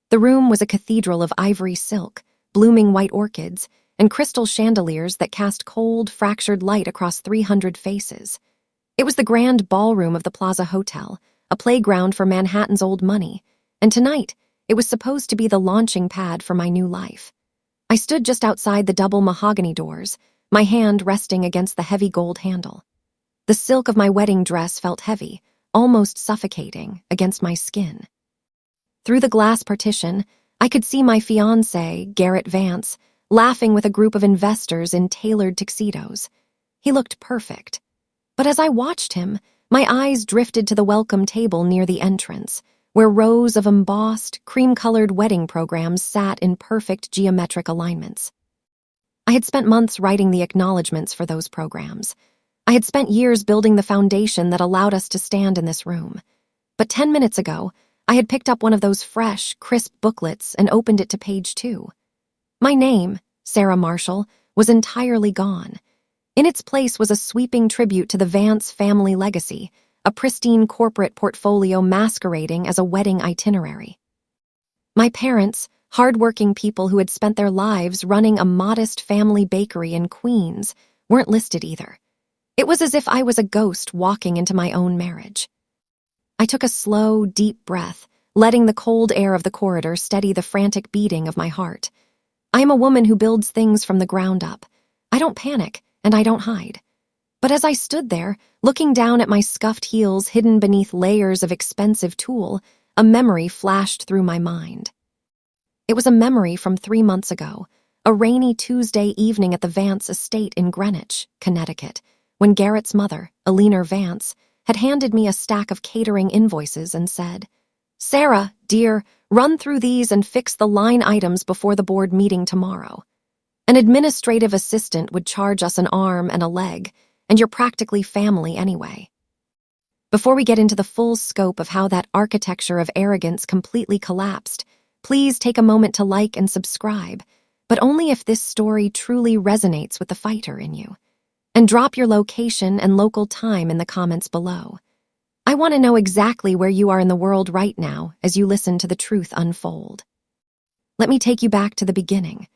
The room was a cathedral of ivory silk, blooming white orchids, and crystal chandeliers that cast cold, fractured light across 300 faces. It was the grand ballroom of the Plaza Hotel, a playground for Manhattan's old money, and tonight it was supposed to be the launching pad for my new life. I stood just outside the double mahogany doors, my hand resting against the heavy gold handle. The silk of my wedding dress felt heavy, almost suffocating, against my skin. Through the glass partition, I could see my fiancé, Garrett Vance, laughing with a group of investors in tailored tuxedos. He looked perfect. But as I watched him, my eyes drifted to the welcome table near the entrance, where rows of embossed, cream-colored wedding programs sat in perfect geometric alignments. I had spent months writing the acknowledgments for those programs. I had spent years building the foundation that allowed us to stand in this room. But 10 minutes ago, I had picked up one of those fresh, crisp booklets and opened it to page 2. My name, Sarah Marshall, was entirely gone. In its place was a sweeping tribute to the Vance family legacy, a pristine corporate portfolio masquerading as a wedding itinerary. My parents, hard-working people who had spent their lives running a modest family bakery in Queens, weren't listed either. It was as if I was a ghost walking into my own marriage. I took a slow, deep breath, letting the cold air of the corridor steady the frantic beating of my heart. I am a woman who builds things from the ground up. I don't panic, and I don't hide. But as I stood there, looking down at my scuffed heels hidden beneath layers of expensive tulle, a memory flashed through my mind. It was a memory from 3 months ago, a rainy Tuesday evening at the Vance estate in Greenwich, Connecticut, when Garrett's mother, Eleanor Vance, had handed me a stack of catering invoices and said, "Sarah, dear, run through these and fix the line items before the board meeting tomorrow. An administrative assistant would charge us an arm and a leg, and you're practically family anyway." Before we get into the full scope of how that architecture of arrogance completely collapsed, please take a moment to like and subscribe, but only if this story truly resonates with the fighter in you. And drop your location and local time in the comments below. I want to know exactly where you are in the world right now as you listen to the truth unfold. Let me take you back to the beginning,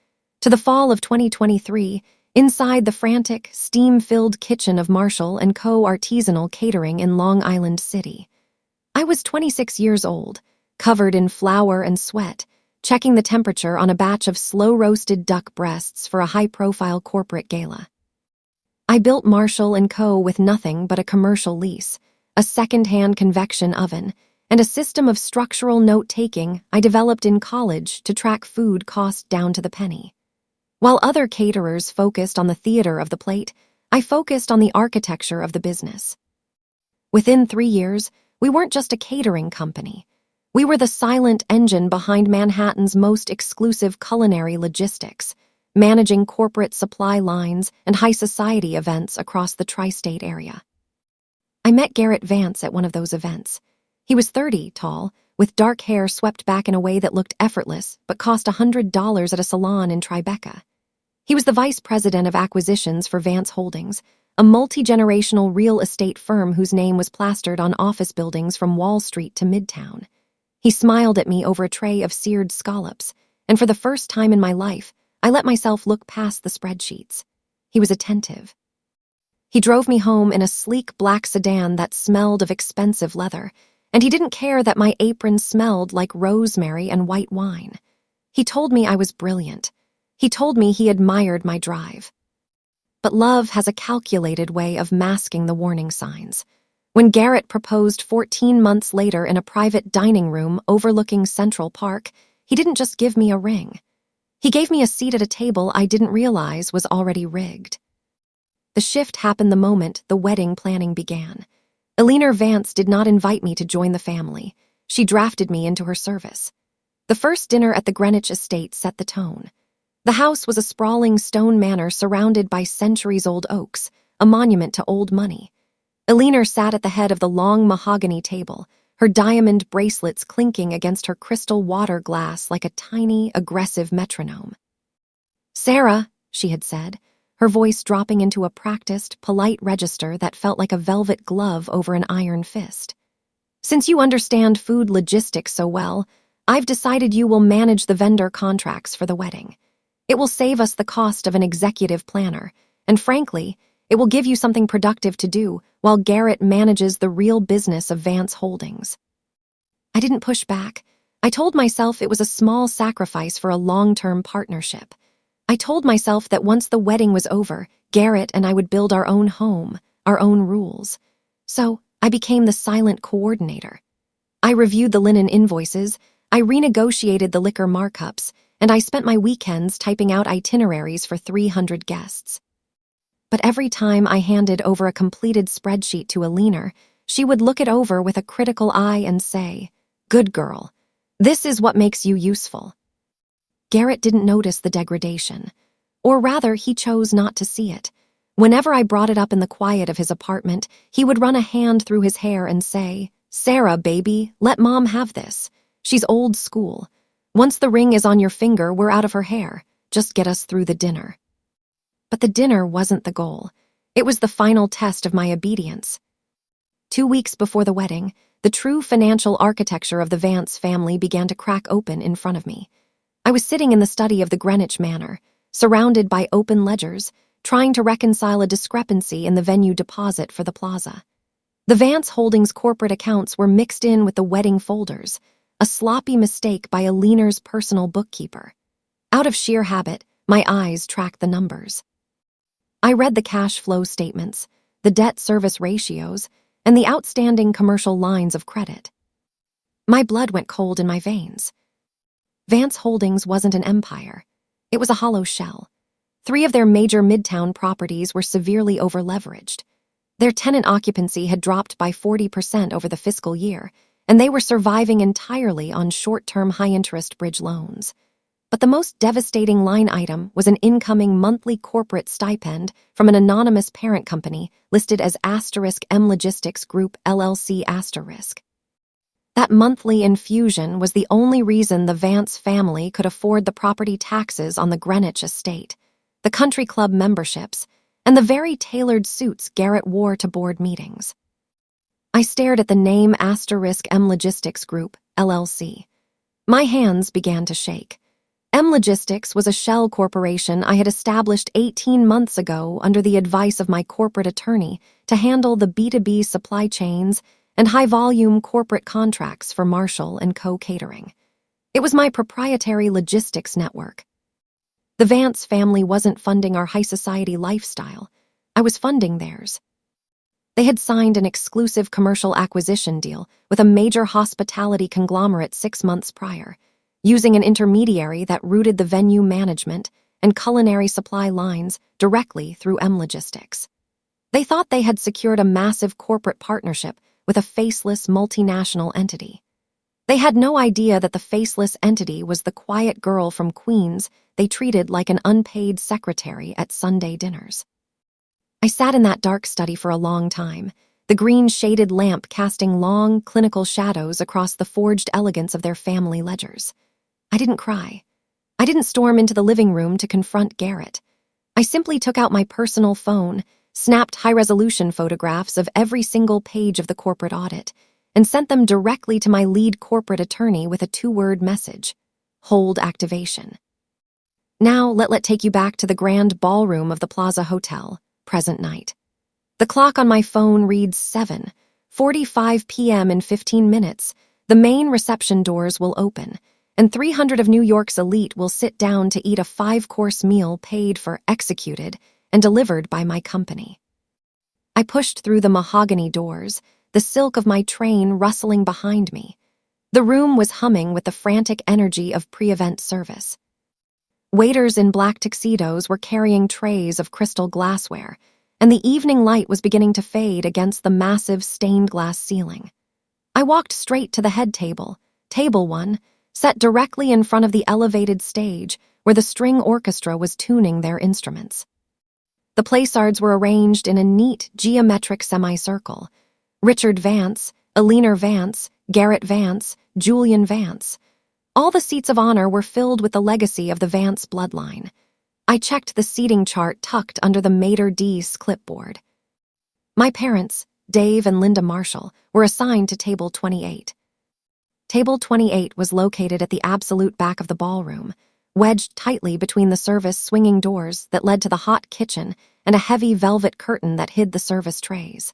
to the fall of 2023, inside the frantic, steam-filled kitchen of Marshall & Co. Artisanal Catering in Long Island City. I was 26 years old, covered in flour and sweat, checking the temperature on a batch of slow-roasted duck breasts for a high-profile corporate gala. I built Marshall & Co. with nothing but a commercial lease, a second-hand convection oven, and a system of structural note-taking I developed in college to track food cost down to the penny. While other caterers focused on the theater of the plate, I focused on the architecture of the business. Within 3 years, we weren't just a catering company. We were the silent engine behind Manhattan's most exclusive culinary logistics, managing corporate supply lines and high society events across the tri-state area. I met Garrett Vance at one of those events. He was 30, tall, with dark hair swept back in a way that looked effortless but cost $100 at a salon in Tribeca. He was the vice president of acquisitions for Vance Holdings, a multi-generational real estate firm whose name was plastered on office buildings from Wall Street to Midtown. He smiled at me over a tray of seared scallops, and for the first time in my life, I let myself look past the spreadsheets. He was attentive. He drove me home in a sleek black sedan that smelled of expensive leather, and he didn't care that my apron smelled like rosemary and white wine. He told me I was brilliant. He told me he admired my drive. But love has a calculated way of masking the warning signs. When Garrett proposed 14 months later in a private dining room overlooking Central Park, he didn't just give me a ring. He gave me a seat at a table I didn't realize was already rigged. The shift happened the moment the wedding planning began. Eleanor Vance did not invite me to join the family. She drafted me into her service. The first dinner at the Greenwich estate set the tone. The house was a sprawling stone manor surrounded by centuries-old oaks, a monument to old money. Eleanor sat at the head of the long mahogany table, her diamond bracelets clinking against her crystal water glass like a tiny, aggressive metronome. "Sarah," she had said, her voice dropping into a practiced, polite register that felt like a velvet glove over an iron fist. "Since you understand food logistics so well, I've decided you will manage the vendor contracts for the wedding. It will save us the cost of an executive planner, and frankly, it will give you something productive to do while Garrett manages the real business of Vance Holdings. I didn't push back. I told myself it was a small sacrifice for a long-term partnership. I told myself that once the wedding was over, Garrett and I would build our own home, our own rules. So I became the silent coordinator. I reviewed the linen invoices, I renegotiated the liquor markups, and I spent my weekends typing out itineraries for 300 guests. But every time I handed over a completed spreadsheet to Alina, she would look it over with a critical eye and say, "Good girl. This is what makes you useful." Garrett didn't notice the degradation. Or rather, he chose not to see it. Whenever I brought it up in the quiet of his apartment, he would run a hand through his hair and say, "Sarah, baby, let Mom have this. She's old school. Once the ring is on your finger, we're out of her hair. Just get us through the dinner." But the dinner wasn't the goal. It was the final test of my obedience. 2 weeks before the wedding, the true financial architecture of the Vance family began to crack open in front of me. I was sitting in the study of the Greenwich Manor, surrounded by open ledgers, trying to reconcile a discrepancy in the venue deposit for the plaza. The Vance Holdings corporate accounts were mixed in with the wedding folders, a sloppy mistake by Alina's personal bookkeeper. Out of sheer habit, my eyes tracked the numbers. I read the cash flow statements, the debt service ratios, and the outstanding commercial lines of credit. My blood went cold in my veins. Vance Holdings wasn't an empire. It was a hollow shell. 3 of their major midtown properties were severely overleveraged. Their tenant occupancy had dropped by 40% over the fiscal year, and they were surviving entirely on short-term high-interest bridge loans. But the most devastating line item was an incoming monthly corporate stipend from an anonymous parent company listed as *M Logistics Group LLC*. That monthly infusion was the only reason the Vance family could afford the property taxes on the Greenwich estate, the country club memberships, and the very tailored suits Garrett wore to board meetings. I stared at the name *M Logistics Group LLC. My hands began to shake. M Logistics was a shell corporation I had established 18 months ago under the advice of my corporate attorney to handle the B2B supply chains and high-volume corporate contracts for Marshall & Co. Catering. It was my proprietary logistics network. The Vance family wasn't funding our high society lifestyle. I was funding theirs. They had signed an exclusive commercial acquisition deal with a major hospitality conglomerate 6 months prior, using an intermediary that routed the venue management and culinary supply lines directly through M Logistics. They thought they had secured a massive corporate partnership with a faceless multinational entity. They had no idea that the faceless entity was the quiet girl from Queens they treated like an unpaid secretary at Sunday dinners. I sat in that dark study for a long time, the green shaded lamp casting long, clinical shadows across the forged elegance of their family ledgers. I didn't cry. I didn't storm into the living room to confront Garrett. I simply took out my personal phone, snapped high-resolution photographs of every single page of the corporate audit, and sent them directly to my lead corporate attorney with a 2-word message: hold activation. Now let take you back to the grand ballroom of the Plaza Hotel, present night. The clock on my phone reads 7:45 p.m. In 15 minutes, the main reception doors will open, and 300 of New York's elite will sit down to eat a 5-course meal paid for, executed, and delivered by my company. I pushed through the mahogany doors, the silk of my train rustling behind me. The room was humming with the frantic energy of pre-event service. Waiters in black tuxedos were carrying trays of crystal glassware, and the evening light was beginning to fade against the massive stained glass ceiling. I walked straight to the head table, Table 1, set directly in front of the elevated stage where the string orchestra was tuning their instruments. The placards were arranged in a neat, geometric semicircle. Richard Vance, Alina Vance, Garrett Vance, Julian Vance. All the seats of honor were filled with the legacy of the Vance bloodline. I checked the seating chart tucked under the Mater D's clipboard. My parents, Dave and Linda Marshall, were assigned to Table 28. Table 28 was located at the absolute back of the ballroom, wedged tightly between the service swinging doors that led to the hot kitchen and a heavy velvet curtain that hid the service trays.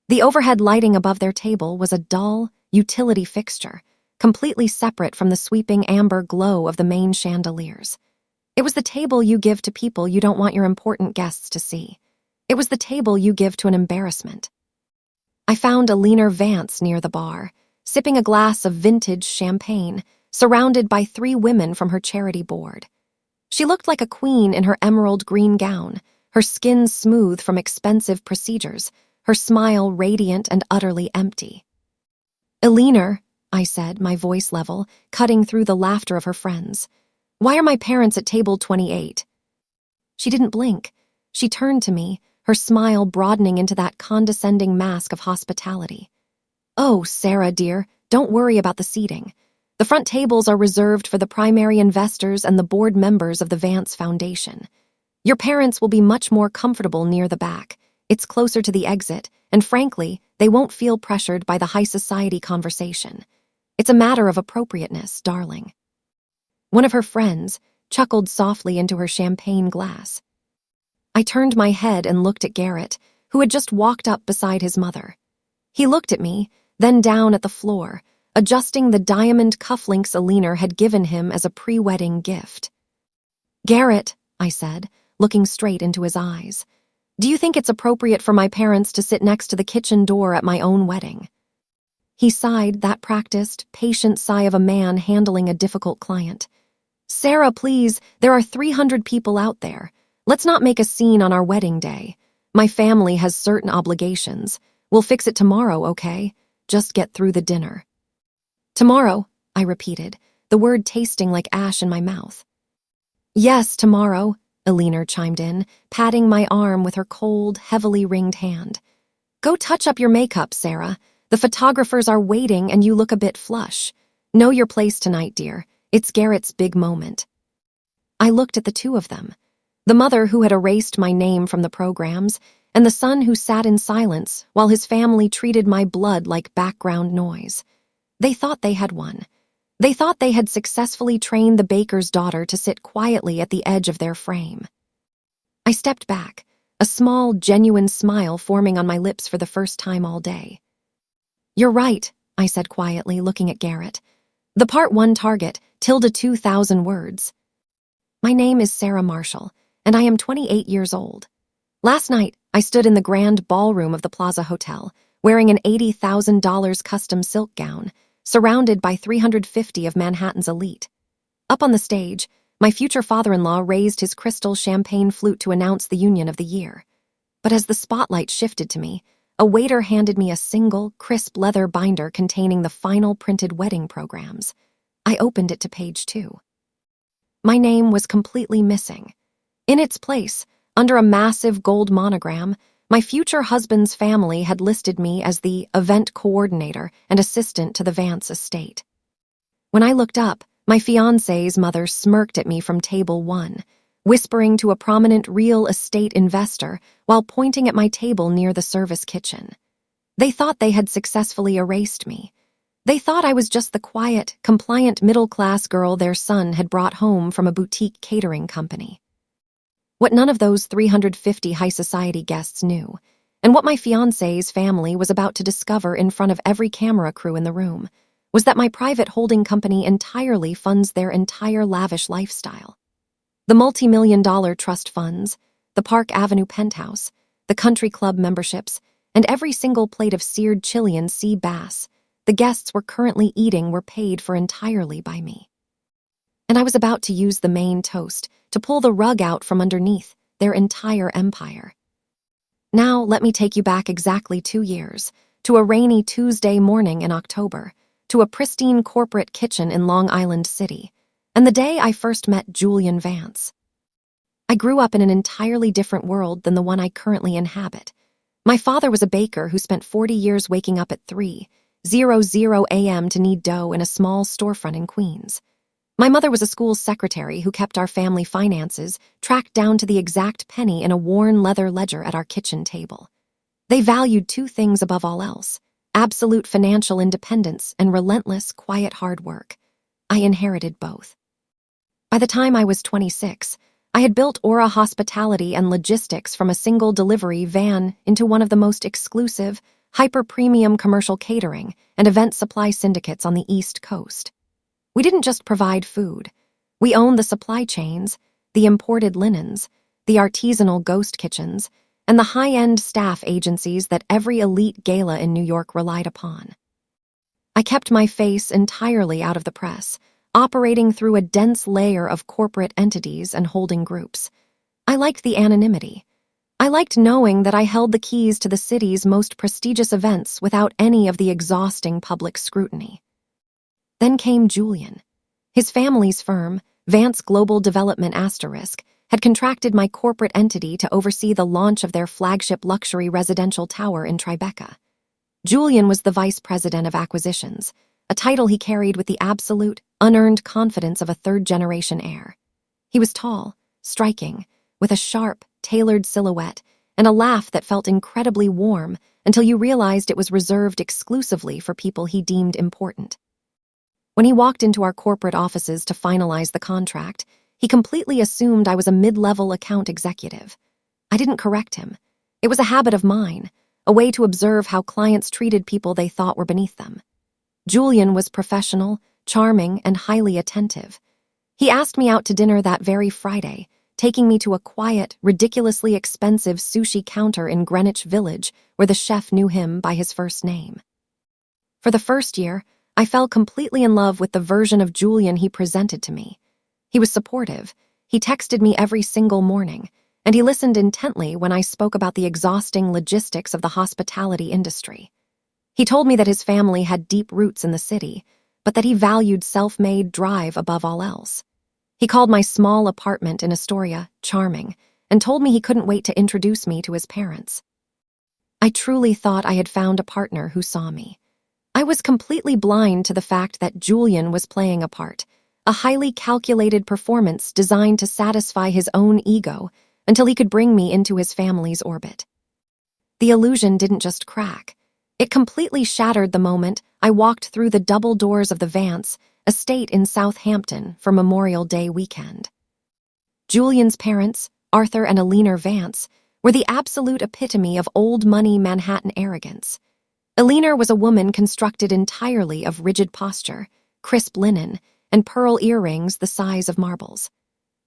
The overhead lighting above their table was a dull, utility fixture, completely separate from the sweeping amber glow of the main chandeliers. It was the table you give to people you don't want your important guests to see. It was the table you give to an embarrassment. I found Alina Vance near the bar, sipping a glass of vintage champagne, surrounded by 3 women from her charity board. She looked like a queen in her emerald green gown, her skin smooth from expensive procedures, her smile radiant and utterly empty. "Alina," I said, my voice level, cutting through the laughter of her friends. "Why are my parents at table 28? She didn't blink. She turned to me, her smile broadening into that condescending mask of hospitality. "Oh, Sarah, dear, don't worry about the seating. The front tables are reserved for the primary investors and the board members of the Vance Foundation. Your parents will be much more comfortable near the back. It's closer to the exit, and frankly, they won't feel pressured by the high society conversation. It's a matter of appropriateness, darling." One of her friends chuckled softly into her champagne glass. I turned my head and looked at Garrett, who had just walked up beside his mother. He looked at me, then down at the floor, adjusting the diamond cufflinks Alina had given him as a pre-wedding gift. "Garrett," I said, looking straight into his eyes, "do you think it's appropriate for my parents to sit next to the kitchen door at my own wedding?" He sighed, that practiced, patient sigh of a man handling a difficult client. "Sarah, please, there are 300 people out there. Let's not make a scene on our wedding day. My family has certain obligations. We'll fix it tomorrow, okay? Just get through the dinner." "Tomorrow," I repeated, the word tasting like ash in my mouth. "Yes, tomorrow," Alina chimed in, patting my arm with her cold, heavily ringed hand. "Go touch up your makeup, Sarah. The photographers are waiting and you look a bit flush. Know your place tonight, dear. It's Garrett's big moment." I looked at the 2 of them, the mother who had erased my name from the programs, and the son who sat in silence while his family treated my blood like background noise. They thought they had won. They thought they had successfully trained the baker's daughter to sit quietly at the edge of their frame. I stepped back, a small, genuine smile forming on my lips for the first time all day. "You're right," I said quietly, looking at Garrett. "The Part 1 target, tilde 2,000 words. My name is Sarah Marshall, and I am 28 years old. Last night, I stood in the grand ballroom of the Plaza Hotel, wearing an $80,000 custom silk gown, surrounded by 350 of Manhattan's elite. Up on the stage, my future father-in-law raised his crystal champagne flute to announce the union of the year. But as the spotlight shifted to me, a waiter handed me a single, crisp leather binder containing the final printed wedding programs. I opened it to page 2. My name was completely missing. In its place, under a massive gold monogram, my future husband's family had listed me as the event coordinator and assistant to the Vance estate. When I looked up, my fiancé's mother smirked at me from table 1, whispering to a prominent real estate investor while pointing at my table near the service kitchen. They thought they had successfully erased me. They thought I was just the quiet, compliant middle-class girl their son had brought home from a boutique catering company. What none of those 350 high society guests knew, and what my fiancé's family was about to discover in front of every camera crew in the room, was that my private holding company entirely funds their entire lavish lifestyle. The multi-million-dollar trust funds, the Park Avenue penthouse, the country club memberships, and every single plate of seared Chilean sea bass the guests were currently eating were paid for entirely by me. And I was about to use the main toast to pull the rug out from underneath their entire empire. Now let me take you back exactly 2 years, to a rainy Tuesday morning in October, to a pristine corporate kitchen in Long Island City, and the day I first met Julian Vance. I grew up in an entirely different world than the one I currently inhabit. My father was a baker who spent 40 years waking up at 3:00 a.m. to knead dough in a small storefront in Queens. My mother was a school secretary who kept our family finances tracked down to the exact penny in a worn leather ledger at our kitchen table. They valued 2 things above all else: absolute financial independence and relentless, quiet hard work. I inherited both. By the time I was 26, I had built Aura Hospitality and Logistics from a single delivery van into one of the most exclusive, hyper-premium commercial catering and event supply syndicates on the East Coast. We didn't just provide food. We owned the supply chains, the imported linens, the artisanal ghost kitchens, and the high-end staff agencies that every elite gala in New York relied upon. I kept my face entirely out of the press, operating through a dense layer of corporate entities and holding groups. I liked the anonymity. I liked knowing that I held the keys to the city's most prestigious events without any of the exhausting public scrutiny. Then came Julian. His family's firm, Vance Global Development *, had contracted my corporate entity to oversee the launch of their flagship luxury residential tower in Tribeca. Julian was the vice president of acquisitions, a title he carried with the absolute, unearned confidence of a third-generation heir. He was tall, striking, with a sharp, tailored silhouette and a laugh that felt incredibly warm until you realized it was reserved exclusively for people he deemed important. When he walked into our corporate offices to finalize the contract, he completely assumed I was a mid-level account executive. I didn't correct him. It was a habit of mine, a way to observe how clients treated people they thought were beneath them. Julian was professional, charming, and highly attentive. He asked me out to dinner that very Friday, taking me to a quiet, ridiculously expensive sushi counter in Greenwich Village where the chef knew him by his first name. For the first year, I fell completely in love with the version of Julian he presented to me. He was supportive, he texted me every single morning, and he listened intently when I spoke about the exhausting logistics of the hospitality industry. He told me that his family had deep roots in the city, but that he valued self-made drive above all else. He called my small apartment in Astoria charming, and told me he couldn't wait to introduce me to his parents. I truly thought I had found a partner who saw me. I was completely blind to the fact that Julian was playing a part, a highly calculated performance designed to satisfy his own ego until he could bring me into his family's orbit. The illusion didn't just crack. It completely shattered the moment I walked through the double doors of the Vance estate in Southampton for Memorial Day weekend. Julian's parents, Arthur and Alina Vance, were the absolute epitome of old-money Manhattan arrogance. Alina was a woman constructed entirely of rigid posture, crisp linen, and pearl earrings the size of marbles.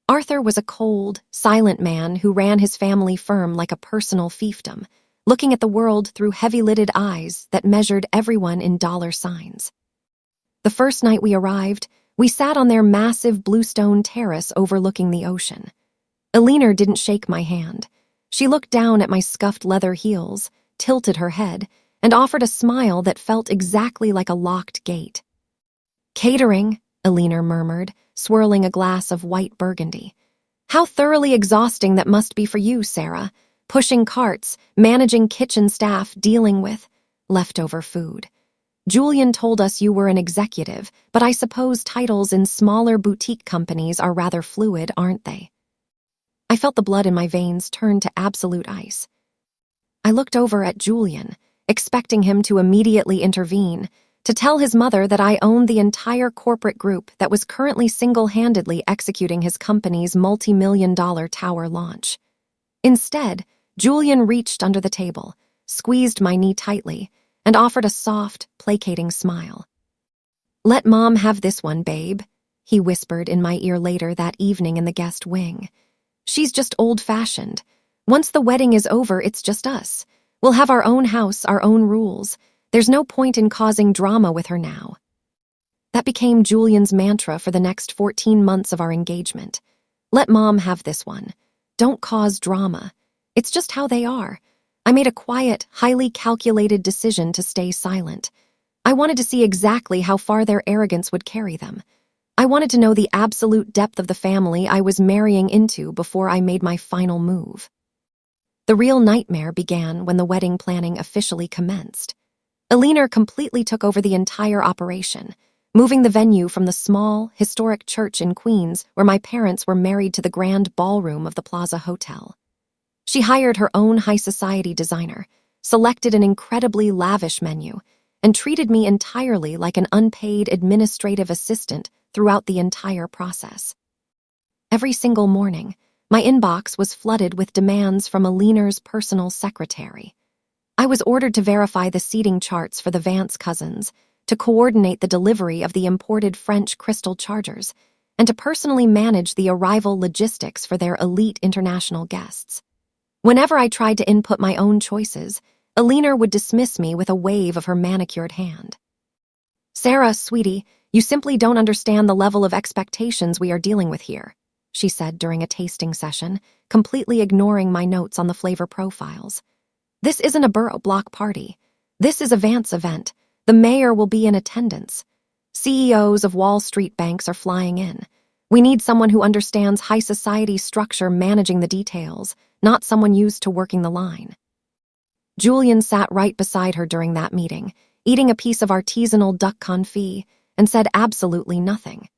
Arthur was a cold, silent man who ran his family firm like a personal fiefdom, looking at the world through heavy-lidded eyes that measured everyone in dollar signs. The first night we arrived, we sat on their massive bluestone terrace overlooking the ocean. Alina didn't shake my hand. She looked down at my scuffed leather heels, tilted her head, and offered a smile that felt exactly like a locked gate. "Catering," Alina murmured, swirling a glass of white burgundy. "How thoroughly exhausting that must be for you, Sarah. Pushing carts, managing kitchen staff, dealing with leftover food. Julian told us you were an executive, but I suppose titles in smaller boutique companies are rather fluid, aren't they?" I felt the blood in my veins turn to absolute ice. I looked over at Julian, expecting him to immediately intervene, to tell his mother that I owned the entire corporate group that was currently single-handedly executing his company's multi-million-dollar tower launch. Instead, Julian reached under the table, squeezed my knee tightly, and offered a soft, placating smile. "Let Mom have this one, babe," he whispered in my ear later that evening in the guest wing. "She's just old-fashioned. Once the wedding is over, it's just us. We'll have our own house, our own rules. There's no point in causing drama with her now." That became Julian's mantra for the next 14 months of our engagement. Let Mom have this one. Don't cause drama. It's just how they are. I made a quiet, highly calculated decision to stay silent. I wanted to see exactly how far their arrogance would carry them. I wanted to know the absolute depth of the family I was marrying into before I made my final move. The real nightmare began when the wedding planning officially commenced. Alina completely took over the entire operation, moving the venue from the small, historic church in Queens where my parents were married to the grand ballroom of the Plaza Hotel. She hired her own high society designer, selected an incredibly lavish menu, and treated me entirely like an unpaid administrative assistant throughout the entire process. Every single morning, my inbox was flooded with demands from Aliner's personal secretary. I was ordered to verify the seating charts for the Vance cousins, to coordinate the delivery of the imported French crystal chargers, and to personally manage the arrival logistics for their elite international guests. Whenever I tried to input my own choices, Aliner would dismiss me with a wave of her manicured hand. "Sarah, sweetie, you simply don't understand the level of expectations we are dealing with here," she said during a tasting session, completely ignoring my notes on the flavor profiles. "This isn't a borough block party. This is a Vance event. The mayor will be in attendance. CEOs of Wall Street banks are flying in. We need someone who understands high society structure managing the details, not someone used to working the line." Julian sat right beside her during that meeting, eating a piece of artisanal duck confit, and said absolutely nothing.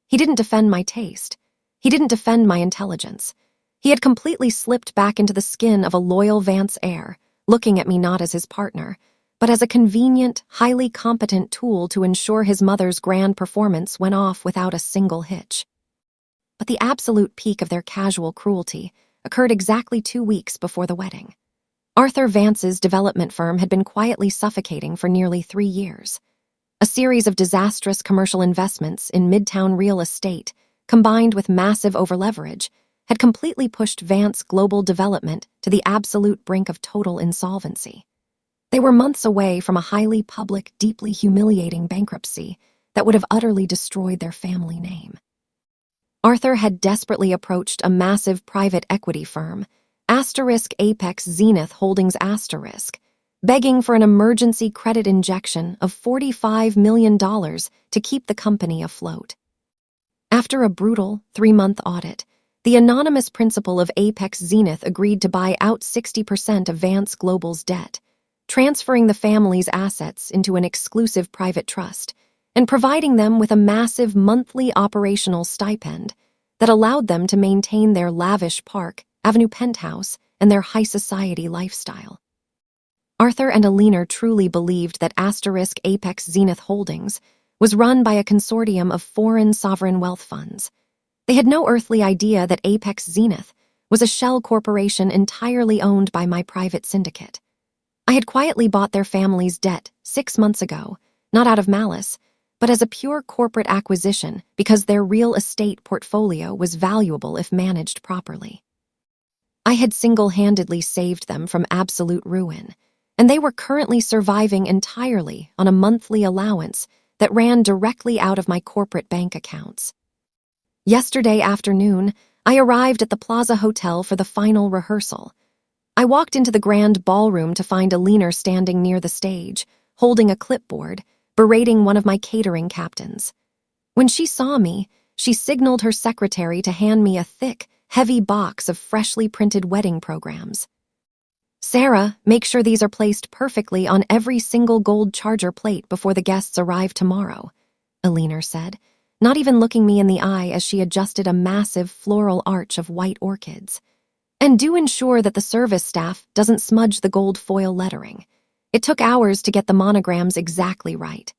He didn't defend my taste. He didn't defend my intelligence. He had completely slipped back into the skin of a loyal Vance heir, looking at me not as his partner, but as a convenient, highly competent tool to ensure his mother's grand performance went off without a single hitch. But the absolute peak of their casual cruelty occurred exactly 2 weeks before the wedding. Arthur Vance's development firm had been quietly suffocating for nearly 3 years. A series of disastrous commercial investments in midtown real estate, combined with massive overleverage, had completely pushed Vance Global Development to the absolute brink of total insolvency. They were months away from a highly public, deeply humiliating bankruptcy that would have utterly destroyed their family name. Arthur had desperately approached a massive private equity firm, Apex Zenith Holdings *, begging for an emergency credit injection of $45 million to keep the company afloat. After a brutal 3-month audit, the anonymous principal of Apex Zenith agreed to buy out 60% of Vance Global's debt, transferring the family's assets into an exclusive private trust and providing them with a massive monthly operational stipend that allowed them to maintain their lavish Park Avenue penthouse and their high society lifestyle. Arthur and Aliner truly believed that Apex Zenith Holdings was run by a consortium of foreign sovereign wealth funds. They had no earthly idea that Apex Zenith was a shell corporation entirely owned by my private syndicate. I had quietly bought their family's debt 6 months ago, not out of malice, but as a pure corporate acquisition because their real estate portfolio was valuable if managed properly. I had single-handedly saved them from absolute ruin, and they were currently surviving entirely on a monthly allowance that ran directly out of my corporate bank accounts. Yesterday afternoon, I arrived at the Plaza Hotel for the final rehearsal. I walked into the grand ballroom to find Aliner standing near the stage, holding a clipboard, berating one of my catering captains. When she saw me, she signaled her secretary to hand me a thick, heavy box of freshly printed wedding programs. "Sarah, make sure these are placed perfectly on every single gold charger plate before the guests arrive tomorrow," Aliner said, not even looking me in the eye as she adjusted a massive floral arch of white orchids. "And do ensure that the service staff doesn't smudge the gold foil lettering. It took hours to get the monograms exactly right."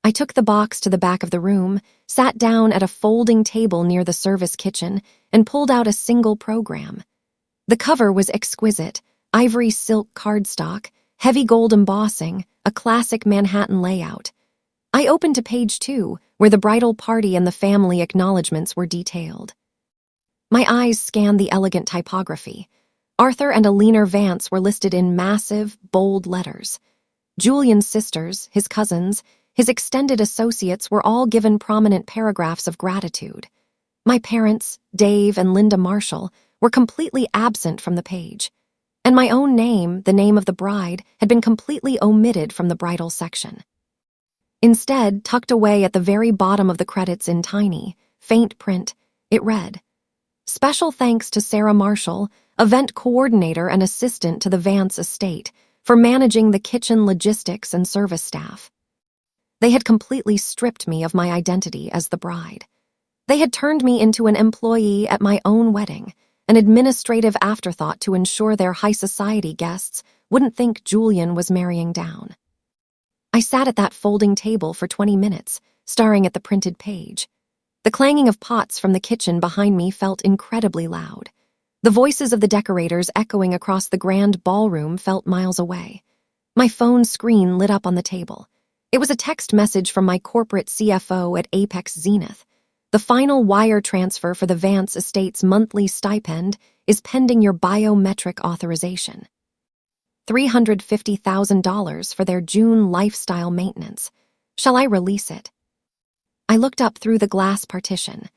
I took the box to the back of the room, sat down at a folding table near the service kitchen, and pulled out a single program. The cover was exquisite, ivory silk cardstock, heavy gold embossing, a classic Manhattan layout. I opened to page 2, where the bridal party and the family acknowledgments were detailed. My eyes scanned the elegant typography. Arthur and Aliner Vance were listed in massive, bold letters. Julian's sisters, his cousins, his extended associates were all given prominent paragraphs of gratitude. My parents, Dave and Linda Marshall, were completely absent from the page, and my own name, the name of the bride, had been completely omitted from the bridal section. Instead, tucked away at the very bottom of the credits in tiny, faint print, it read, "Special thanks to Sarah Marshall, event coordinator and assistant to the Vance estate, for managing the kitchen logistics and service staff." They had completely stripped me of my identity as the bride. They had turned me into an employee at my own wedding, an administrative afterthought to ensure their high society guests wouldn't think Julian was marrying down. I sat at that folding table for 20 minutes, staring at the printed page. The clanging of pots from the kitchen behind me felt incredibly loud. The voices of the decorators echoing across the grand ballroom felt miles away. My phone screen lit up on the table. It was a text message from my corporate CFO at Apex Zenith. The final wire transfer for the Vance Estates monthly stipend is pending your biometric authorization. $350,000 for their June lifestyle maintenance. Shall I release it? I looked up through the glass partition.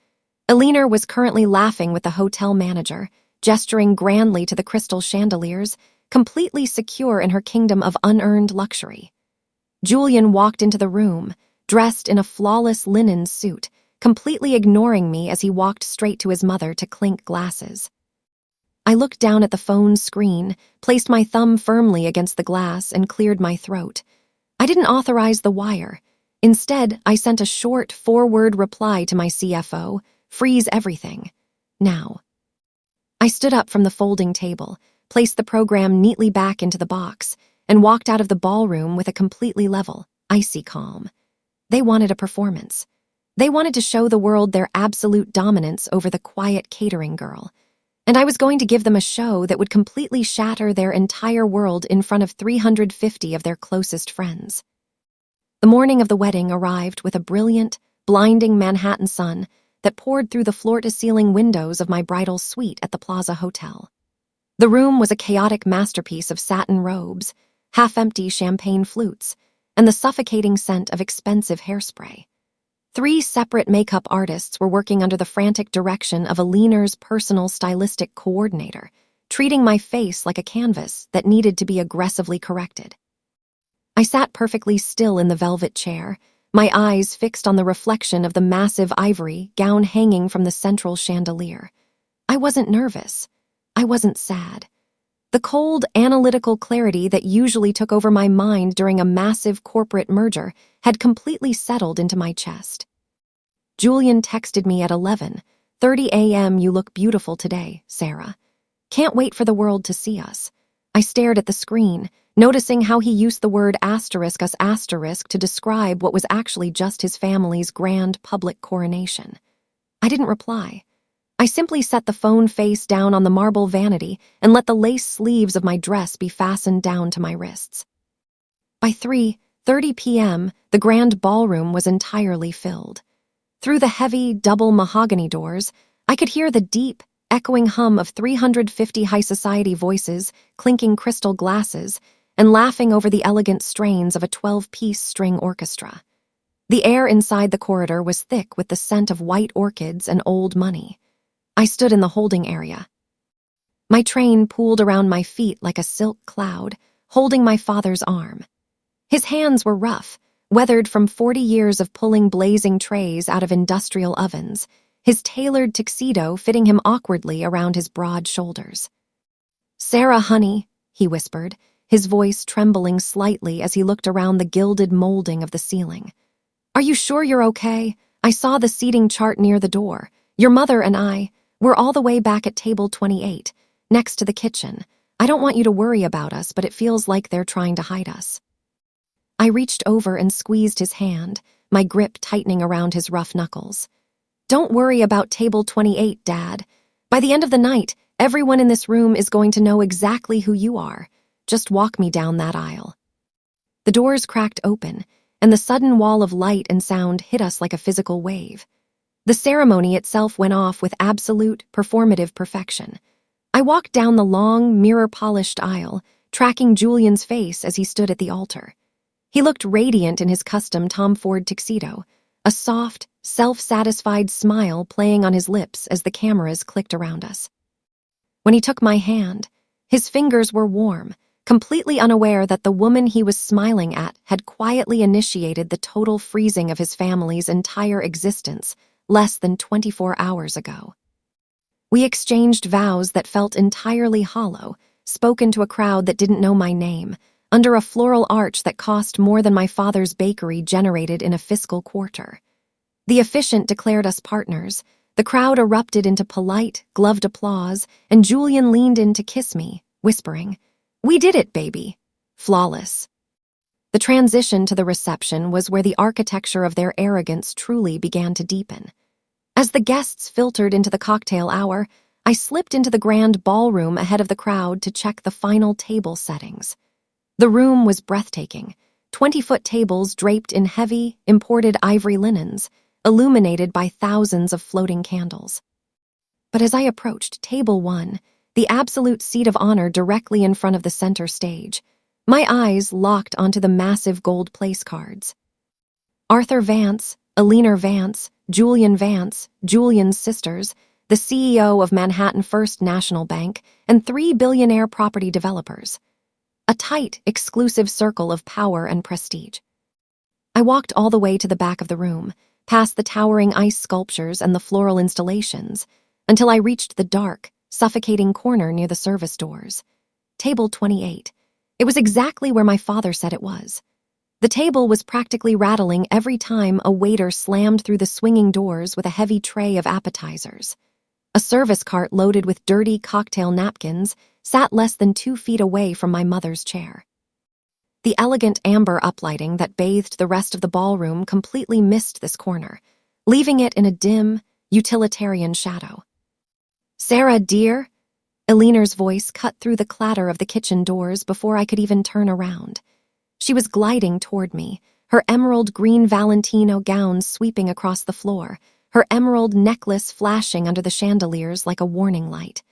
Elinor was currently laughing with the hotel manager, gesturing grandly to the crystal chandeliers, completely secure in her kingdom of unearned luxury. Julian walked into the room, dressed in a flawless linen suit, completely ignoring me as he walked straight to his mother to clink glasses. I looked down at the phone screen, placed my thumb firmly against the glass, and cleared my throat. I didn't authorize the wire. Instead, I sent a short, four-word reply to my CFO, "Freeze everything. Now." I stood up from the folding table, placed the program neatly back into the box, and walked out of the ballroom with a completely level, icy calm. They wanted a performance. They wanted to show the world their absolute dominance over the quiet catering girl. And I was going to give them a show that would completely shatter their entire world in front of 350 of their closest friends. The morning of the wedding arrived with a brilliant, blinding Manhattan sun that poured through the floor-to-ceiling windows of my bridal suite at the Plaza Hotel. The room was a chaotic masterpiece of satin robes, half-empty champagne flutes, and the suffocating scent of expensive hairspray. 3 separate makeup artists were working under the frantic direction of Elinor's personal stylistic coordinator, treating my face like a canvas that needed to be aggressively corrected. I sat perfectly still in the velvet chair, my eyes fixed on the reflection of the massive ivory gown hanging from the central chandelier. I wasn't nervous. I wasn't sad. The cold, analytical clarity that usually took over my mind during a massive corporate merger had completely settled into my chest. Julian texted me at 11:30 a.m. "You look beautiful today, Sarah. Can't wait for the world to see us." I stared at the screen, noticing how he used the word asterisk us asterisk to describe what was actually just his family's grand public coronation. I didn't reply. I simply set the phone face down on the marble vanity and let the lace sleeves of my dress be fastened down to my wrists. By 3:30 p.m., the grand ballroom was entirely filled. Through the heavy, double mahogany doors, I could hear the deep, echoing hum of 350 high society voices clinking crystal glasses and laughing over the elegant strains of a 12-piece string orchestra. The air inside the corridor was thick with the scent of white orchids and old money. I stood in the holding area. My train pooled around my feet like a silk cloud, holding my father's arm. His hands were rough, weathered from 40 years of pulling blazing trays out of industrial ovens, his tailored tuxedo fitting him awkwardly around his broad shoulders. "Sarah, honey," he whispered, his voice trembling slightly as he looked around the gilded molding of the ceiling. "Are you sure you're okay? I saw the seating chart near the door. Your mother and we're all the way back at table 28, next to the kitchen. I don't want you to worry about us, but it feels like they're trying to hide us." I reached over and squeezed his hand, my grip tightening around his rough knuckles. "Don't worry about table 28, Dad. By the end of the night, everyone in this room is going to know exactly who you are. Just walk me down that aisle." The doors cracked open, and the sudden wall of light and sound hit us like a physical wave. The ceremony itself went off with absolute, performative perfection. I walked down the long, mirror-polished aisle, tracking Julian's face as he stood at the altar. He looked radiant in his custom Tom Ford tuxedo, a soft, self-satisfied smile playing on his lips as the cameras clicked around us. When he took my hand, his fingers were warm, completely unaware that the woman he was smiling at had quietly initiated the total freezing of his family's entire existence less than 24 hours ago. We exchanged vows that felt entirely hollow, spoken to a crowd that didn't know my name, under a floral arch that cost more than my father's bakery generated in a fiscal quarter. The officiant declared us partners. The crowd erupted into polite, gloved applause, and Julian leaned in to kiss me, whispering, "We did it, baby. Flawless." The transition to the reception was where the architecture of their arrogance truly began to deepen. As the guests filtered into the cocktail hour, I slipped into the grand ballroom ahead of the crowd to check the final table settings. The room was breathtaking, 20-foot tables draped in heavy, imported ivory linens, illuminated by thousands of floating candles. But as I approached Table 1, the absolute seat of honor directly in front of the center stage, my eyes locked onto the massive gold place cards. Arthur Vance, Eleanor Vance, Julian Vance, Julian's sisters, the CEO of Manhattan First National Bank, and 3 billionaire property developers. A tight, exclusive circle of power and prestige. I walked all the way to the back of the room, past the towering ice sculptures and the floral installations, until I reached the dark, suffocating corner near the service doors. Table 28. It was exactly where my father said it was. The table was practically rattling every time a waiter slammed through the swinging doors with a heavy tray of appetizers. A service cart loaded with dirty cocktail napkins sat less than 2 feet away from my mother's chair. The elegant amber uplighting that bathed the rest of the ballroom completely missed this corner, leaving it in a dim, utilitarian shadow. "Sarah, dear?" Eleanor's voice cut through the clatter of the kitchen doors before I could even turn around. She was gliding toward me, her emerald green Valentino gown sweeping across the floor, her emerald necklace flashing under the chandeliers like a warning light.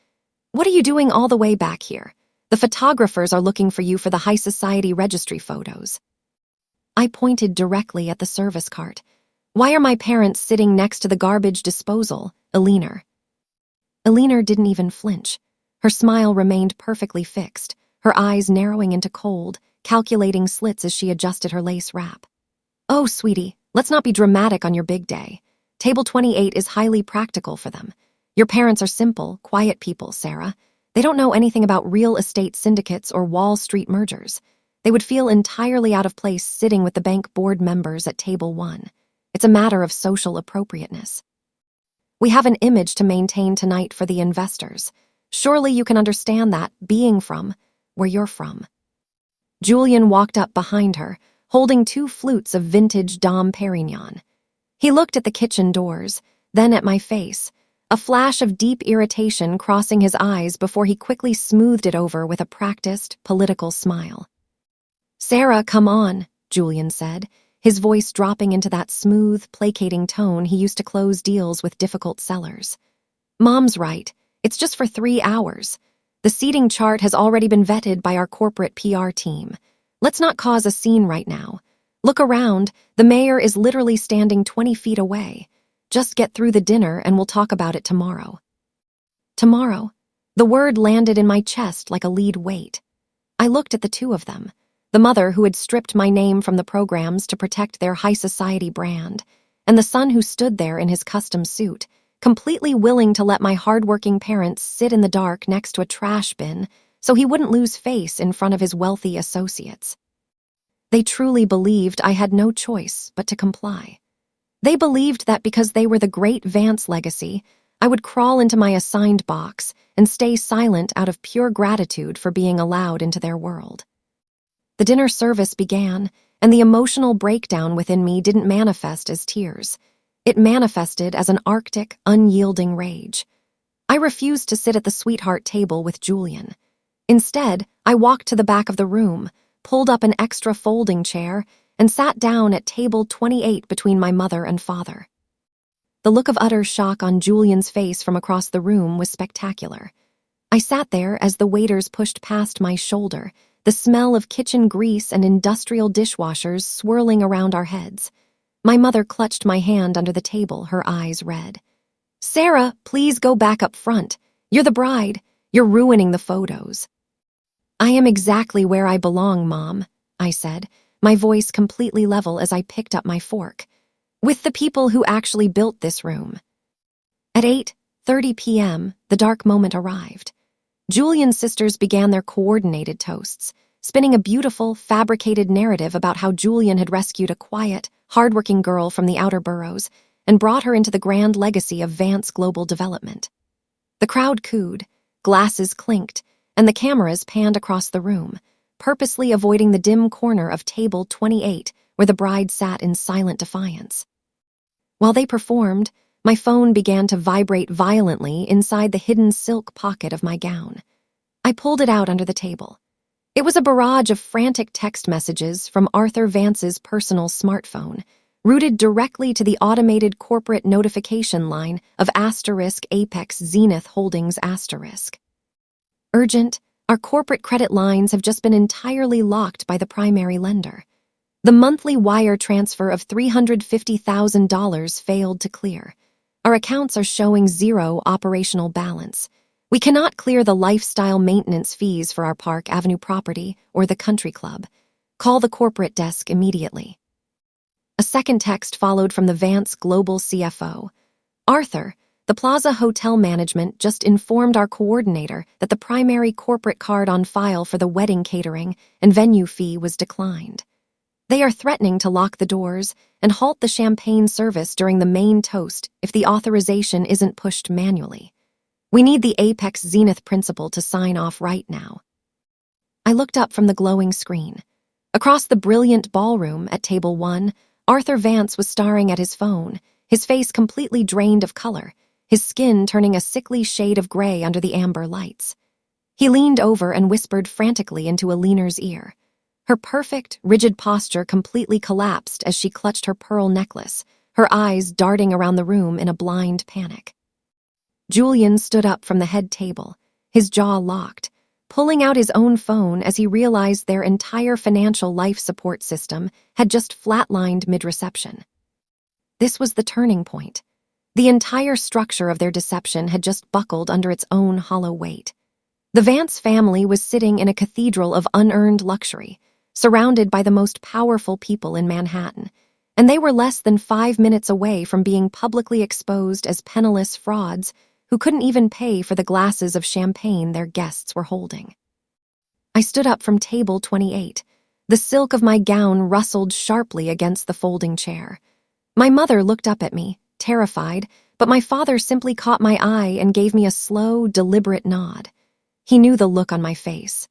"What are you doing all the way back here? The photographers are looking for you for the high society registry photos." I pointed directly at the service cart. "Why are my parents sitting next to the garbage disposal, Eleanor?" Eleanor didn't even flinch. Her smile remained perfectly fixed, her eyes narrowing into cold, calculating slits as she adjusted her lace wrap. "Oh, sweetie, let's not be dramatic on your big day. Table 28 is highly practical for them. Your parents are simple, quiet people, Sarah. They don't know anything about real estate syndicates or Wall Street mergers. They would feel entirely out of place sitting with the bank board members at Table 1. It's a matter of social appropriateness. We have an image to maintain tonight for the investors. Surely you can understand that, being from where you're from." Julian walked up behind her, holding 2 flutes of vintage Dom Perignon. He looked at the kitchen doors, then at my face, a flash of deep irritation crossing his eyes before he quickly smoothed it over with a practiced, political smile. "Sarah, come on," Julian said, his voice dropping into that smooth, placating tone he used to close deals with difficult sellers. "Mom's right. It's just for 3 hours. The seating chart has already been vetted by our corporate PR team. Let's not cause a scene right now. Look around, the mayor is literally standing 20 feet away. Just get through the dinner and we'll talk about it tomorrow." Tomorrow? The word landed in my chest like a lead weight. I looked at the two of them, the mother who had stripped my name from the programs to protect their high society brand, and the son who stood there in his custom suit, completely willing to let my hardworking parents sit in the dark next to a trash bin so he wouldn't lose face in front of his wealthy associates. They truly believed I had no choice but to comply. They believed that because they were the great Vance legacy, I would crawl into my assigned box and stay silent out of pure gratitude for being allowed into their world. The dinner service began, and the emotional breakdown within me didn't manifest as tears. It manifested as an arctic, unyielding rage. I refused to sit at the sweetheart table with Julian. Instead, I walked to the back of the room, pulled up an extra folding chair, and sat down at table 28 between my mother and father. The look of utter shock on Julian's face from across the room was spectacular. I sat there as the waiters pushed past my shoulder, the smell of kitchen grease and industrial dishwashers swirling around our heads. My mother clutched my hand under the table, her eyes red. "Sarah, please go back up front. You're the bride. You're ruining the photos." "I am exactly where I belong, Mom," I said, my voice completely level as I picked up my fork. "With the people who actually built this room." At 8:30 p.m., the dark moment arrived. Julian's sisters began their coordinated toasts, spinning a beautiful, fabricated narrative about how Julian had rescued a quiet, hardworking girl from the outer boroughs and brought her into the grand legacy of Vance Global Development. The crowd cooed, glasses clinked, and the cameras panned across the room, purposely avoiding the dim corner of table 28 where the bride sat in silent defiance. While they performed, my phone began to vibrate violently inside the hidden silk pocket of my gown. I pulled it out under the table. It was a barrage of frantic text messages from Arthur Vance's personal smartphone, routed directly to the automated corporate notification line of *Apex Zenith Holdings *. Urgent, our corporate credit lines have just been entirely locked by the primary lender. The monthly wire transfer of $350,000 failed to clear. Our accounts are showing zero operational balance. We cannot clear the lifestyle maintenance fees for our Park Avenue property or the country club. Call the corporate desk immediately. A second text followed from the Vance Global CFO. Arthur, the Plaza Hotel management just informed our coordinator that the primary corporate card on file for the wedding catering and venue fee was declined. They are threatening to lock the doors and halt the champagne service during the main toast if the authorization isn't pushed manually. We need the Apex Zenith principal to sign off right now. I looked up from the glowing screen. Across the brilliant ballroom at table 1, Arthur Vance was staring at his phone, his face completely drained of color, his skin turning a sickly shade of gray under the amber lights. He leaned over and whispered frantically into Alina's ear. Her perfect, rigid posture completely collapsed as she clutched her pearl necklace, her eyes darting around the room in a blind panic. Julian stood up from the head table, his jaw locked, pulling out his own phone as he realized their entire financial life support system had just flatlined mid-reception. This was the turning point. The entire structure of their deception had just buckled under its own hollow weight. The Vance family was sitting in a cathedral of unearned luxury, surrounded by the most powerful people in Manhattan, and they were less than 5 minutes away from being publicly exposed as penniless frauds who couldn't even pay for the glasses of champagne their guests were holding. I stood up from table 28. The silk of my gown rustled sharply against the folding chair. My mother looked up at me, terrified, but my father simply caught my eye and gave me a slow, deliberate nod. He knew the look on my face.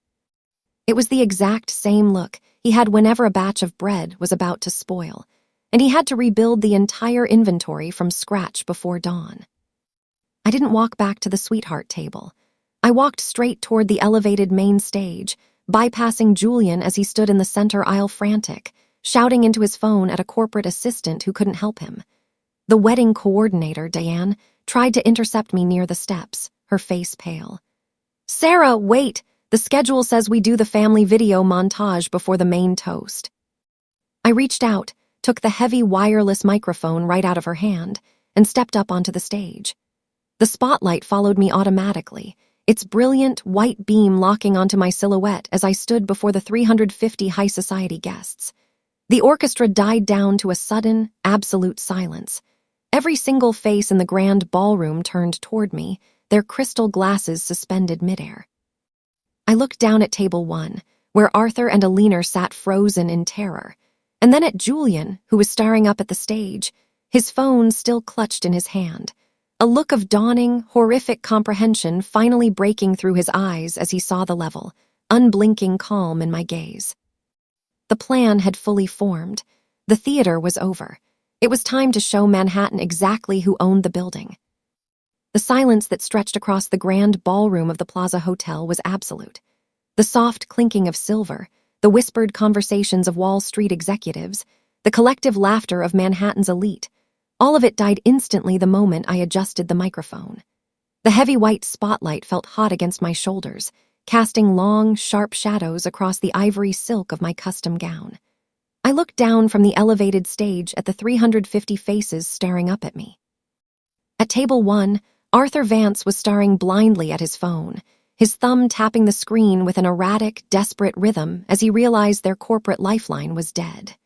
It was the exact same look he had whenever a batch of bread was about to spoil, and he had to rebuild the entire inventory from scratch before dawn. I didn't walk back to the sweetheart table. I walked straight toward the elevated main stage, bypassing Julian as he stood in the center aisle frantic, shouting into his phone at a corporate assistant who couldn't help him. The wedding coordinator, Diane, tried to intercept me near the steps, her face pale. "Sarah, wait! The schedule says we do the family video montage before the main toast." I reached out, took the heavy wireless microphone right out of her hand, and stepped up onto the stage. The spotlight followed me automatically, its brilliant white beam locking onto my silhouette as I stood before the 350 high society guests. The orchestra died down to a sudden, absolute silence. Every single face in the grand ballroom turned toward me, their crystal glasses suspended midair. I looked down at table 1, where Arthur and Alina sat frozen in terror, and then at Julian, who was staring up at the stage, his phone still clutched in his hand. A look of dawning, horrific comprehension finally breaking through his eyes as he saw the level, unblinking calm in my gaze. The plan had fully formed. The theater was over. It was time to show Manhattan exactly who owned the building. The silence that stretched across the grand ballroom of the Plaza Hotel was absolute. The soft clinking of silver, the whispered conversations of Wall Street executives, the collective laughter of Manhattan's elite, all of it died instantly the moment I adjusted the microphone. The heavy white spotlight felt hot against my shoulders, casting long, sharp shadows across the ivory silk of my custom gown. I looked down from the elevated stage at the 350 faces staring up at me. At table 1, Arthur Vance was staring blindly at his phone, his thumb tapping the screen with an erratic, desperate rhythm as he realized their corporate lifeline was dead.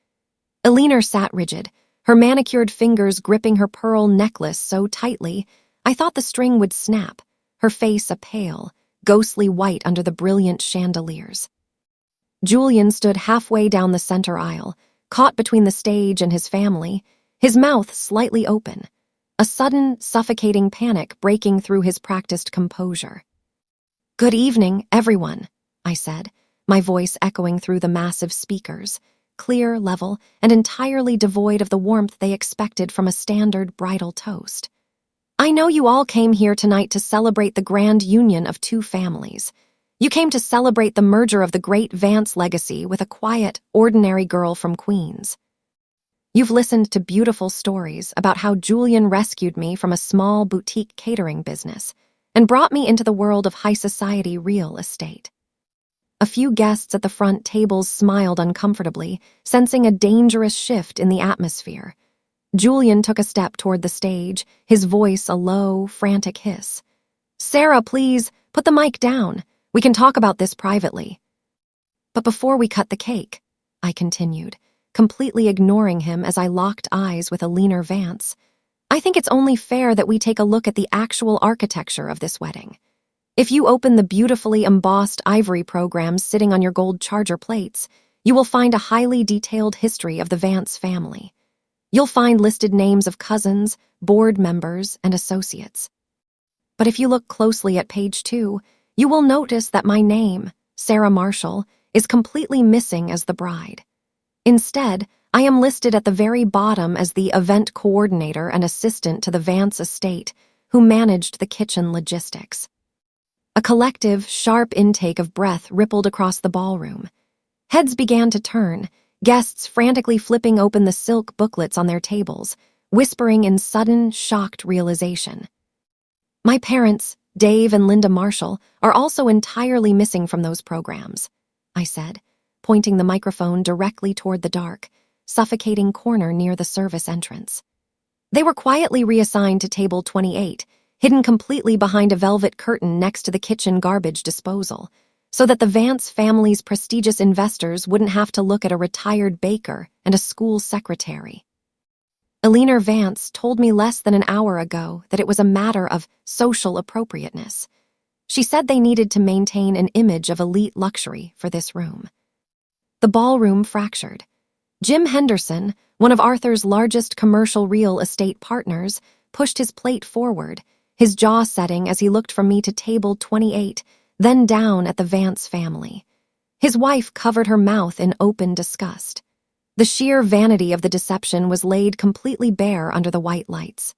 Alina sat rigid, her manicured fingers gripping her pearl necklace so tightly, I thought the string would snap, her face a pale, ghostly white under the brilliant chandeliers. Julian stood halfway down the center aisle, caught between the stage and his family, his mouth slightly open, a sudden, suffocating panic breaking through his practiced composure. "Good evening, everyone," I said, my voice echoing through the massive speakers, clear, level, and entirely devoid of the warmth they expected from a standard bridal toast. I know you all came here tonight to celebrate the grand union of two families. You came to celebrate the merger of the great Vance legacy with a quiet, ordinary girl from Queens. You've listened to beautiful stories about how Julian rescued me from a small boutique catering business and brought me into the world of high society real estate. A few guests at the front tables smiled uncomfortably, sensing a dangerous shift in the atmosphere. Julian took a step toward the stage, his voice a low, frantic hiss. "Sarah, please, put the mic down. We can talk about this privately." "But before we cut the cake," I continued, completely ignoring him as I locked eyes with a leaner Vance, "I think it's only fair that we take a look at the actual architecture of this wedding. If you open the beautifully embossed ivory programs sitting on your gold charger plates, you will find a highly detailed history of the Vance family. You'll find listed names of cousins, board members, and associates. But if you look closely at page 2, you will notice that my name, Sarah Marshall, is completely missing as the bride. Instead, I am listed at the very bottom as the event coordinator and assistant to the Vance estate, who managed the kitchen logistics." A collective, sharp intake of breath rippled across the ballroom. Heads began to turn, guests frantically flipping open the silk booklets on their tables, whispering in sudden, shocked realization. "My parents, Dave and Linda Marshall, are also entirely missing from those programs," I said, pointing the microphone directly toward the dark, suffocating corner near the service entrance. "They were quietly reassigned to table 28, hidden completely behind a velvet curtain next to the kitchen garbage disposal, so that the Vance family's prestigious investors wouldn't have to look at a retired baker and a school secretary." Eleanor Vance told me less than an hour ago that it was a matter of social appropriateness. She said they needed to maintain an image of elite luxury for this room. The ballroom fractured. Jim Henderson, one of Arthur's largest commercial real estate partners, pushed his plate forward, his jaw setting as he looked from me to table 28, then down at the Vance family. His wife covered her mouth in open disgust. The sheer vanity of the deception was laid completely bare under the white lights.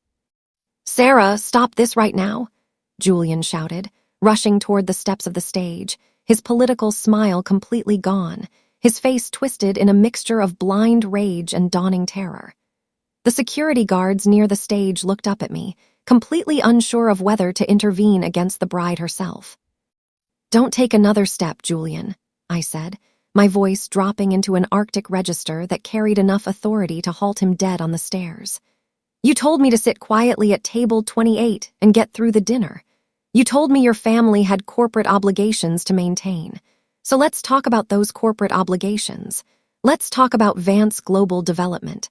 "Sarah, stop this right now," Julian shouted, rushing toward the steps of the stage, his political smile completely gone, his face twisted in a mixture of blind rage and dawning terror. The security guards near the stage looked up at me, completely unsure of whether to intervene against the bride herself. "Don't take another step, Julian," I said, my voice dropping into an Arctic register that carried enough authority to halt him dead on the stairs. "You told me to sit quietly at table 28 and get through the dinner. You told me your family had corporate obligations to maintain. So let's talk about those corporate obligations. Let's talk about Vance Global Development."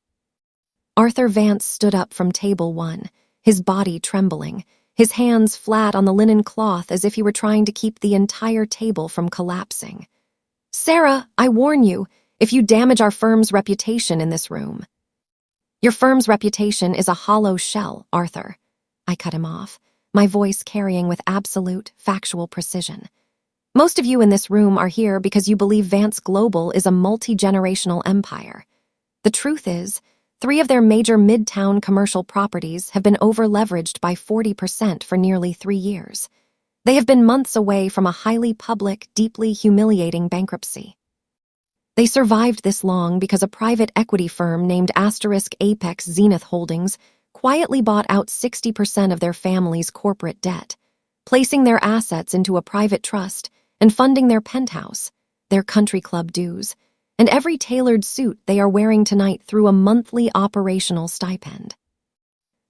Arthur Vance stood up from table 1, his body trembling, his hands flat on the linen cloth as if he were trying to keep the entire table from collapsing. "Sarah, I warn you, if you damage our firm's reputation in this room." "Your firm's reputation is a hollow shell, Arthur." I cut him off, my voice carrying with absolute, factual precision. "Most of you in this room are here because you believe Vance Global is a multi-generational empire. The truth is, 3 of their major midtown commercial properties have been over-leveraged by 40% for nearly 3 years. They have been months away from a highly public, deeply humiliating bankruptcy. They survived this long because a private equity firm named *Apex Zenith Holdings quietly bought out 60% of their family's corporate debt, placing their assets into a private trust and funding their penthouse, their country club dues, and every tailored suit they are wearing tonight through a monthly operational stipend.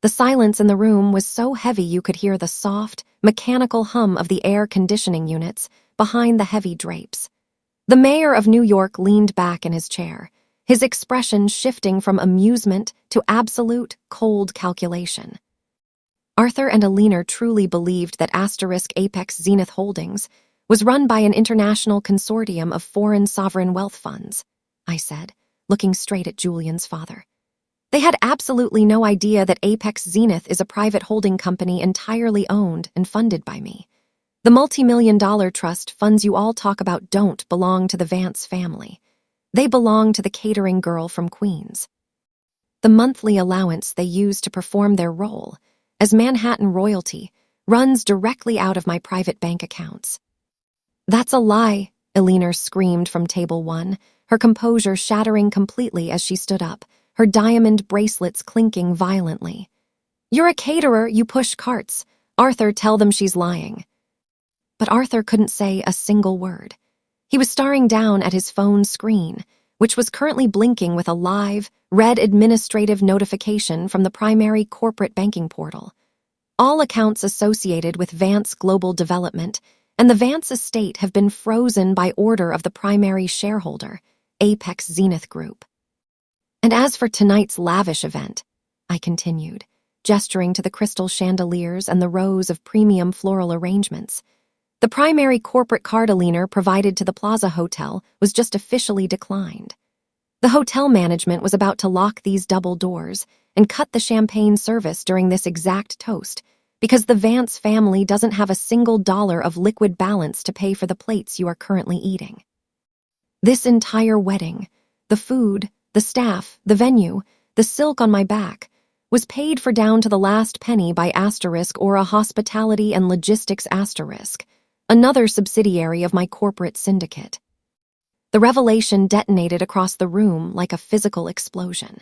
The silence in the room was so heavy you could hear the soft, mechanical hum of the air conditioning units behind the heavy drapes. The mayor of New York leaned back in his chair, his expression shifting from amusement to absolute, cold calculation. Arthur and Eleanor truly believed that *Apex Zenith Holdings was run by an international consortium of foreign sovereign wealth funds, I said, looking straight at Julian's father. They had absolutely no idea that Apex Zenith is a private holding company entirely owned and funded by me. The multi-million-dollar trust funds you all talk about don't belong to the Vance family. They belong to the catering girl from Queens. The monthly allowance they use to perform their role as Manhattan royalty runs directly out of my private bank accounts. That's a lie, Elinor screamed from table 1, her composure shattering completely as she stood up, her diamond bracelets clinking violently. You're a caterer, you push carts. Arthur, tell them she's lying. But Arthur couldn't say a single word. He was staring down at his phone screen, which was currently blinking with a live, red administrative notification from the primary corporate banking portal. All accounts associated with Vance Global Development and the Vance estate have been frozen by order of the primary shareholder, Apex Zenith Group. And as for tonight's lavish event, I continued, gesturing to the crystal chandeliers and the rows of premium floral arrangements, the primary corporate card Elinor provided to the Plaza Hotel was just officially declined. The hotel management was about to lock these double doors and cut the champagne service during this exact toast because the Vance family doesn't have a single dollar of liquid balance to pay for the plates you are currently eating. This entire wedding, the food, the staff, the venue, the silk on my back, was paid for down to the last penny by Asterisk Aura Hospitality and Logistics Asterisk, another subsidiary of my corporate syndicate. The revelation detonated across the room like a physical explosion.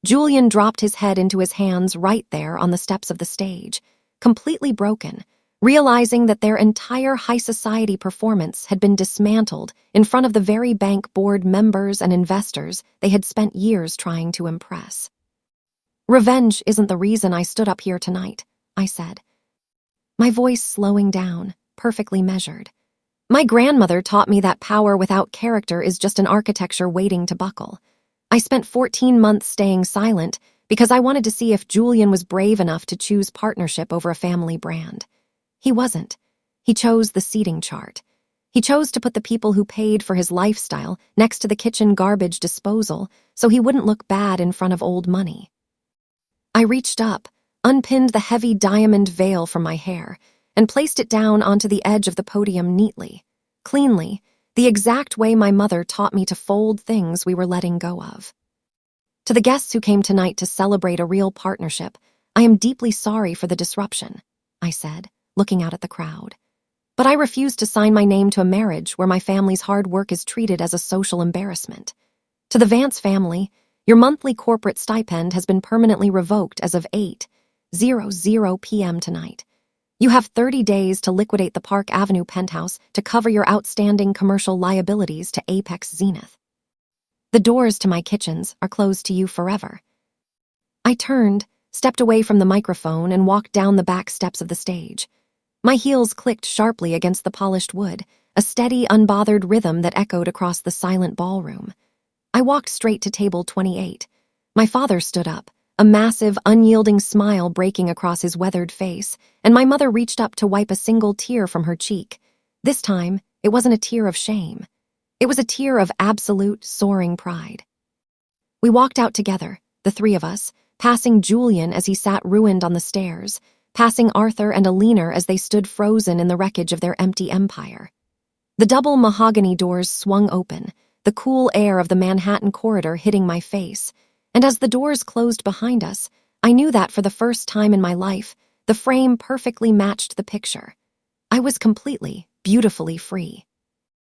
Julian dropped his head into his hands right there on the steps of the stage, completely broken, realizing that their entire high society performance had been dismantled in front of the very bank board members and investors they had spent years trying to impress. Revenge isn't the reason I stood up here tonight, I said, my voice slowing down, perfectly measured. My grandmother taught me that power without character is just an architecture waiting to buckle. I spent 14 months staying silent because I wanted to see if Julian was brave enough to choose partnership over a family brand. He wasn't. He chose the seating chart. He chose to put the people who paid for his lifestyle next to the kitchen garbage disposal so he wouldn't look bad in front of old money. I reached up, unpinned the heavy diamond veil from my hair, and placed it down onto the edge of the podium neatly, cleanly, the exact way my mother taught me to fold things we were letting go of. To the guests who came tonight to celebrate a real partnership, I am deeply sorry for the disruption, I said, looking out at the crowd. But I refuse to sign my name to a marriage where my family's hard work is treated as a social embarrassment. To the Vance family, your monthly corporate stipend has been permanently revoked as of 8:00 p.m. tonight. You have 30 days to liquidate the Park Avenue penthouse to cover your outstanding commercial liabilities to Apex Zenith. The doors to my kitchens are closed to you forever. I turned, stepped away from the microphone, and walked down the back steps of the stage. My heels clicked sharply against the polished wood, a steady, unbothered rhythm that echoed across the silent ballroom. I walked straight to table 28. My father stood up, a massive, unyielding smile breaking across his weathered face, and my mother reached up to wipe a single tear from her cheek. This time, it wasn't a tear of shame. It was a tear of absolute, soaring pride. We walked out together, the three of us, passing Julian as he sat ruined on the stairs, passing Arthur and Elinor as they stood frozen in the wreckage of their empty empire. The double mahogany doors swung open, the cool air of the Manhattan corridor hitting my face, and as the doors closed behind us, I knew that for the first time in my life, the frame perfectly matched the picture. I was completely, beautifully free.